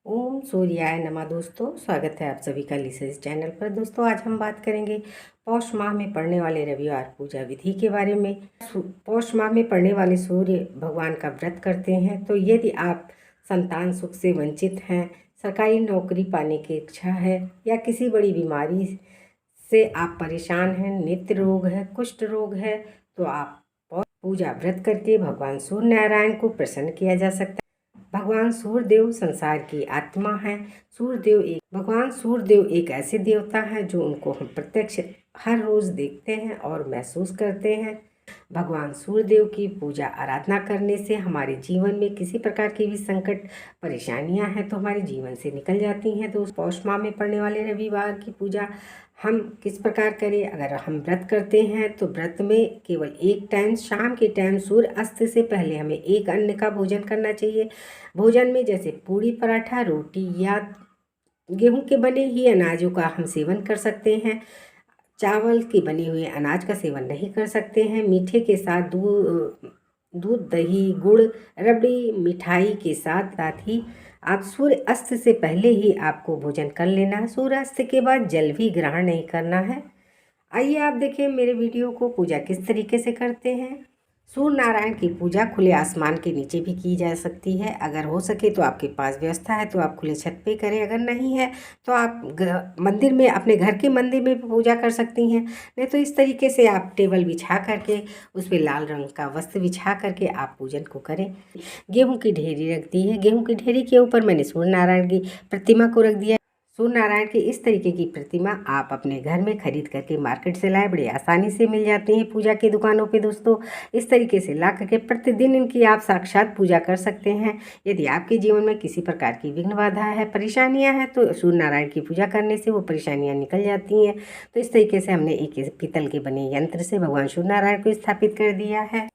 ओम सूर्याय नमः। दोस्तों, स्वागत है आप सभी का लिसेस चैनल पर। दोस्तों, आज हम बात करेंगे पौष माह में पड़ने वाले रविवार पूजा विधि के बारे में। पौष माह में पड़ने वाले सूर्य भगवान का व्रत करते हैं तो यदि आप संतान सुख से वंचित हैं, सरकारी नौकरी पाने की इच्छा है या किसी बड़ी बीमारी से आप परेशान हैं, नित्य रोग है, कुष्ठ रोग है, तो आप पूजा व्रत करके भगवान सूर्य नारायण को प्रसन्न किया जा सकता है। भगवान सूर्यदेव संसार की आत्मा है। भगवान सूर्यदेव एक ऐसे देवता है जो उनको हम प्रत्यक्ष हर रोज देखते हैं और महसूस करते हैं। भगवान सूर्यदेव की पूजा आराधना करने से हमारे जीवन में किसी प्रकार की भी संकट परेशानियां हैं तो हमारे जीवन से निकल जाती हैं। तो उस पौष माह में पड़ने वाले रविवार की पूजा हम किस प्रकार करें? अगर हम व्रत करते हैं तो व्रत में केवल एक टाइम, शाम के टाइम सूर्य अस्त से पहले हमें एक अन्न का भोजन करना चाहिए। भोजन में जैसे पूड़ी, पराठा, रोटी या गेहूं के बने ही अनाजों का हम सेवन कर सकते हैं। चावल के बने हुए अनाज का सेवन नहीं कर सकते हैं। मीठे के साथ दूध, दही, गुड़, रबड़ी, मिठाई के साथ साथ ही आप सूर्य अस्त से पहले ही आपको भोजन कर लेना है। सूर्य अस्त के बाद जल भी ग्रहण नहीं करना है। आइए आप देखिए मेरे वीडियो को पूजा किस तरीके से करते हैं। सूर्य नारायण की पूजा खुले आसमान के नीचे भी की जा सकती है। अगर हो सके तो आपके पास व्यवस्था है तो आप खुले छत पे करें, अगर नहीं है तो आप मंदिर में, अपने घर के मंदिर में भी पूजा कर सकती हैं। नहीं तो इस तरीके से आप टेबल बिछा करके उस पर लाल रंग का वस्त्र बिछा करके आप पूजन को करें। गेहूं की ढेरी रख दी है। गेहूं की ढेरी के ऊपर मैंने सूर्य नारायण की प्रतिमा को रख दिया। सूर्य नारायण की इस तरीके की प्रतिमा आप अपने घर में खरीद करके मार्केट से लाए, बड़ी आसानी से मिल जाती हैं पूजा की दुकानों पे। दोस्तों, इस तरीके से ला करके प्रतिदिन इनकी आप साक्षात पूजा कर सकते हैं। यदि आपके जीवन में किसी प्रकार की विघ्न बाधा है, परेशानियां हैं, तो सूर्य नारायण की पूजा करने से वो परेशानियां निकल जाती हैं। तो इस तरीके से हमने एक पीतल के बने यंत्र से भगवान सूर्य नारायण को स्थापित कर दिया है।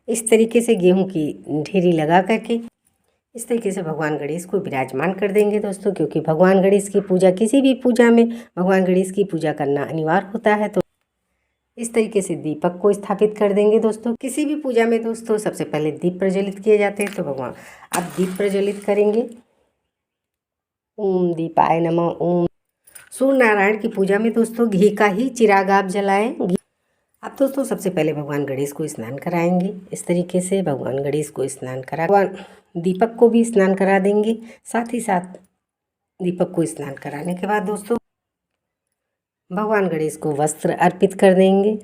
इस तरीके से गेहूँ की ढेरी लगा करके इस तरीके से भगवान गणेश को विराजमान कर देंगे दोस्तों, क्योंकि भगवान गणेश की पूजा, किसी भी पूजा में भगवान गणेश की पूजा करना अनिवार्य होता है। तो इस तरीके से दीपक को स्थापित कर देंगे दोस्तों। किसी भी पूजा में दोस्तों सबसे पहले दीप प्रज्वलित किए जाते हैं। तो भगवान आप दीप प्रज्वलित करेंगे। ओम दीपाय नमः। ओम। सूर्य नारायण की पूजा में दोस्तों घी का ही चिराग आप जलाएं। अब दोस्तों सबसे पहले भगवान गणेश को स्नान कराएंगे। इस तरीके से भगवान गणेश को स्नान करा, भगवान दीपक को भी स्नान करा देंगे। साथ ही साथ दीपक को स्नान कराने के बाद दोस्तों भगवान गणेश को वस्त्र अर्पित कर देंगे,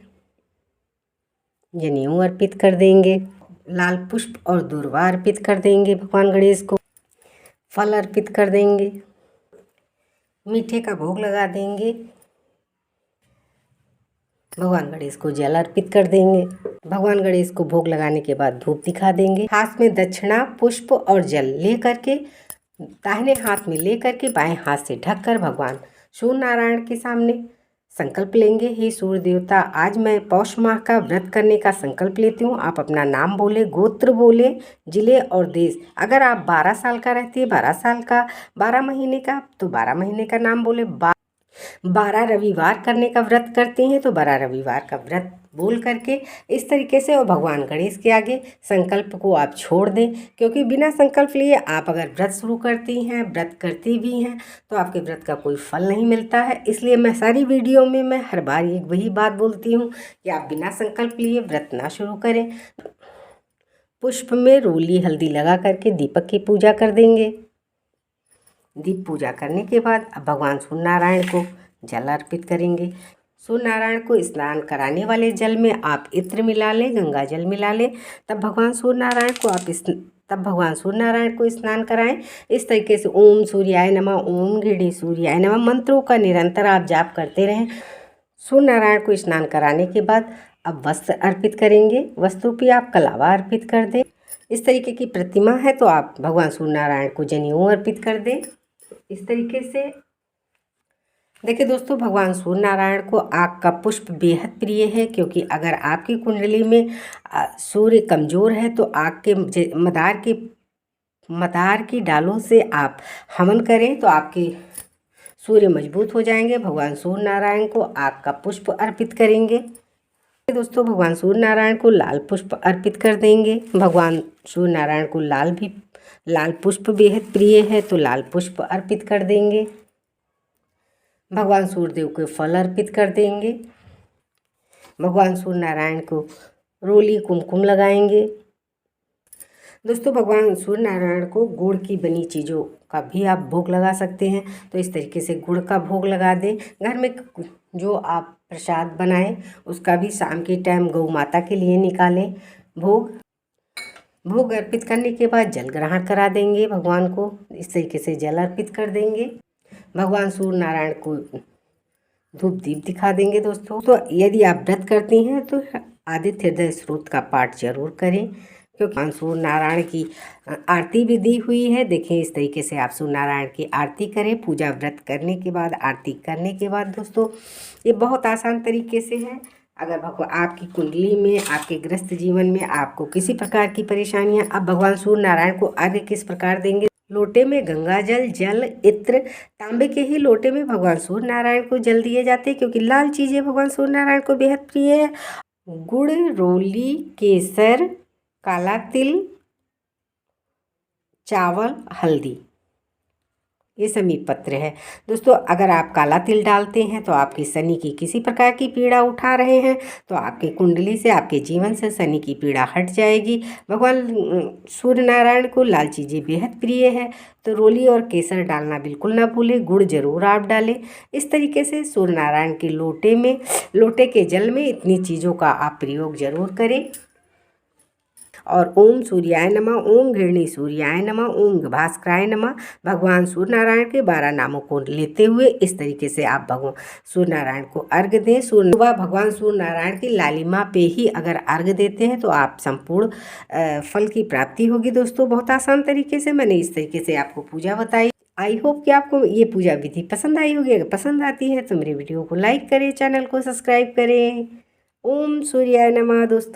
जनेऊ अर्पित कर देंगे, लाल पुष्प और दूर्वा अर्पित कर देंगे भगवान गणेश को, फल अर्पित कर देंगे, मीठे का भोग लगा देंगे, भगवान गणेश को जल अर्पित कर देंगे। भगवान गणेश को भोग लगाने के बाद धूप दिखा देंगे। हाथ में दक्षिणा, पुष्प और जल ले करके, दाहिने हाथ में ले करके बाएं हाथ से ढककर भगवान सूर्य नारायण के सामने संकल्प लेंगे। हे सूर्य देवता, आज मैं पौष माह का व्रत करने का संकल्प लेती हूँ। आप अपना नाम बोले, गोत्र बोले, जिले और देश। अगर आप 12 साल का रहती है, 12 साल का, 12 महीने का, तो 12 महीने का नाम बोले। 12 रविवार करने का व्रत करते हैं तो 12 रविवार का व्रत बोल करके इस तरीके से, और भगवान गणेश के आगे संकल्प को आप छोड़ दें। क्योंकि बिना संकल्प लिए आप अगर व्रत शुरू करती हैं, व्रत करती भी हैं, तो आपके व्रत का कोई फल नहीं मिलता है। इसलिए मैं सारी वीडियो में मैं हर बार एक वही बात बोलती हूँ कि आप बिना संकल्प लिए व्रत ना शुरू करें। पुष्प में रोली हल्दी लगा करके दीपक की पूजा कर देंगे। दीप पूजा करने के बाद अब भगवान सूर्य नारायण को जल अर्पित करेंगे। सूर्य नारायण को स्नान कराने वाले जल में आप इत्र मिला लें, गंगा जल मिला लें, तब भगवान सूर्य नारायण को स्नान कराएं। इस तरीके से ओम सूर्याय नमः, ओम घृणी सूर्याय नमः मंत्रों का निरंतर आप जाप करते रहें। सूर्य नारायण को स्नान कराने के बाद अब वस्त्र अर्पित करेंगे। वस्त्रों पर आप कलावा अर्पित कर दें। इस तरीके की प्रतिमा है तो आप भगवान सूर्य नारायण को जनेऊ अर्पित कर दें। इस तरीके से देखिए दोस्तों, भगवान सूर्य नारायण को आग का पुष्प बेहद प्रिय है। क्योंकि अगर आपकी कुंडली में सूर्य कमज़ोर है तो आग के मदार की डालों से आप हवन करें तो आपके सूर्य मजबूत हो जाएंगे। भगवान सूर्य नारायण को आग का पुष्प अर्पित करेंगे। दोस्तों भगवान सूर्य नारायण को लाल पुष्प अर्पित कर देंगे। भगवान सूर्य नारायण को लाल पुष्प बेहद प्रिय है, तो लाल पुष्प अर्पित कर देंगे। भगवान सूर्यदेव को फल अर्पित कर देंगे। भगवान सूर्य नारायण को रोली कुमकुम लगाएंगे। दोस्तों भगवान सूर्य नारायण को गुड़ की बनी चीज़ों का भी आप भोग लगा सकते हैं। तो इस तरीके से गुड़ का भोग लगा दें। घर में जो आप प्रसाद बनाएं उसका भी शाम के टाइम गौ माता के लिए निकालें भोग अर्पित करने के बाद जल ग्रहण करा देंगे भगवान को। इस तरीके से जल अर्पित कर देंगे। भगवान सूर्य नारायण को धूप दीप दिखा देंगे। दोस्तों तो यदि आप व्रत करती हैं तो आदित्य हृदय स्रोत का पाठ जरूर करें, क्योंकि भगवान सूर्य नारायण की आरती भी दी हुई है। देखें इस तरीके से आप सूर्य नारायण की आरती करें। पूजा व्रत करने के बाद, आरती करने के बाद दोस्तों ये बहुत आसान तरीके से है। अगर आपकी कुंडली में, आपके गृहस्थ जीवन में आपको किसी प्रकार की परेशानियां, आप भगवान सूर्य नारायण को अर्घ्य किस प्रकार देंगे? लोटे में गंगा जल इत्र, तांबे के ही लोटे में भगवान सूर्य नारायण को जल दिए जाते हैं, क्योंकि लाल चीज़ें भगवान सूर्य नारायण को बेहद प्रिय है। गुड़, रोली, केसर, काला तिल, चावल, हल्दी, ये समी पत्र है। दोस्तों अगर आप काला तिल डालते हैं तो आपकी शनि की किसी प्रकार की पीड़ा उठा रहे हैं तो आपकी कुंडली से, आपके जीवन से शनि की पीड़ा हट जाएगी। भगवान सूर्य नारायण को लाल चीज़ें बेहद प्रिय है, तो रोली और केसर डालना बिल्कुल ना भूलें। गुड़ जरूर आप डालें। इस तरीके से सूर्य नारायण के लोटे के जल में इतनी चीज़ों का आप प्रयोग जरूर करें। और ओम सूर्याय नमः, ओम घृणी सूर्याय नमः, ओम भास्कराय नमः, भगवान सूर्य नारायण के 12 नामों को लेते हुए इस तरीके से आप भगवान सूर्य नारायण को अर्घ्य दें। सुबह भगवान सूर्य नारायण की लालिमा पे ही अगर अर्घ्य देते हैं तो आप संपूर्ण फल की प्राप्ति होगी। दोस्तों बहुत आसान तरीके से मैंने इस तरीके से आपको पूजा बताई। आई होप कि आपको ये पूजा विधि पसंद आई होगी। अगर पसंद आती है तो मेरे वीडियो को लाइक करें, चैनल को सब्सक्राइब करें। ओम सूर्याय नमः दोस्तों।